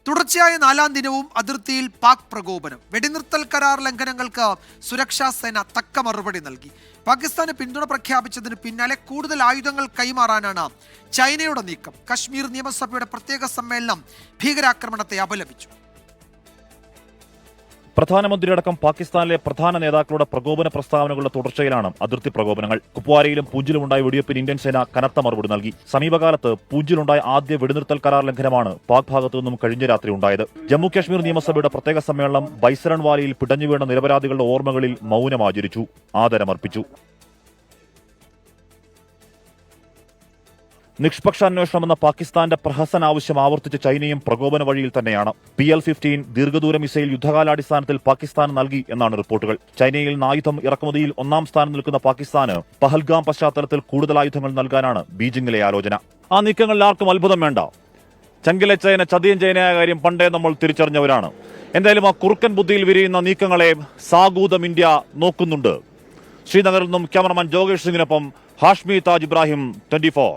തുടർച്ചയായ 4-ാം ദിനവും അതിർത്തിയിൽ പാക് പ്രകോപനം. വെടിനിർത്തൽ കരാർ ലംഘനങ്ങൾക്ക് സുരക്ഷാ സേന തക്ക മറുപടി നൽകി. പാകിസ്ഥാന് പിന്തുണ പ്രഖ്യാപിച്ചതിന് പിന്നാലെ കൂടുതൽ ആയുധങ്ങൾ കൈമാറാനാണ് ചൈനയുടെ നീക്കം. കശ്മീർ നിയമസഭയുടെ പ്രത്യേക സമ്മേളനം ഭീകരാക്രമണത്തെ അപലപിച്ചു. പ്രധാനമന്ത്രിയടക്കം പാകിസ്ഥാനിലെ പ്രധാന നേതാക്കളുടെ പ്രകോപന പ്രസ്താവനകളുടെ തുടർച്ചയിലാണ് അതിർത്തി പ്രകോപനങ്ങൾ. കുപ്വാരയിലും പൂഞ്ചിലുമുണ്ടായ വെടിവെപ്പിന് ഇന്ത്യൻ സേന കനത്ത മറുപടി നൽകി. സമീപകാലത്ത് പൂഞ്ചിലുണ്ടായ ആദ്യ വെടിനിർത്തൽ കരാർ ലംഘനമാണ് പാക് ഭാഗത്തു നിന്നും കഴിഞ്ഞ രാത്രി ഉണ്ടായത്. ജമ്മു കാശ്മീർ നിയമസഭയുടെ പ്രത്യേക സമ്മേളനം ബൈസരൺ വാലിയിൽ പിടഞ്ഞുവീണ നിരപരാധികളുടെ ഓർമ്മകളിൽ മൗനമാചരിച്ചു, ആദരമർപ്പിച്ചു. നിഷ്പക്ഷ അന്വേഷണമെന്ന പാകിസ്ഥാന്റെ പ്രഹസന ആവശ്യം ആവർത്തിച്ച ചൈനയും പ്രകോപന വഴിയിൽ തന്നെയാണ്. PL-15 ദീർഘദൂര മിസൈൽ യുദ്ധകാലാടിസ്ഥാനത്തിൽ പാകിസ്ഥാൻ നൽകി എന്നാണ് റിപ്പോർട്ടുകൾ. ചൈനയിൽ നിന്ന് ആയുധം ഇറക്കുമതിയിൽ 1-ാം സ്ഥാനം നിൽക്കുന്ന പാകിസ്ഥാന് പഹൽഗാം പശ്ചാത്തലത്തിൽ കൂടുതൽ ആയുധങ്ങൾ നൽകാനാണ് ബീജിംഗിലെ ആലോചന. ആ നീക്കങ്ങളിൽ ആർക്കും അത്ഭുതം വേണ്ട. ചങ്കിലെ ചൈന ചതിയൻ ചൈനയായ കാര്യം പണ്ടേ നമ്മൾ തിരിച്ചറിഞ്ഞവരാണ്. എന്തായാലും ആ കുറുക്കൻ ബുദ്ധിയിൽ വിരിയുന്ന നീക്കങ്ങളെ സാഗൂതം ഇന്ത്യ നോക്കുന്നുണ്ട്. ശ്രീനഗറിൽ നിന്നും ക്യാമറമാൻ ജോഗേഷ് സിംഗിനൊപ്പം ഹാഷ്മി താജ് ഇബ്രാഹിം, 24.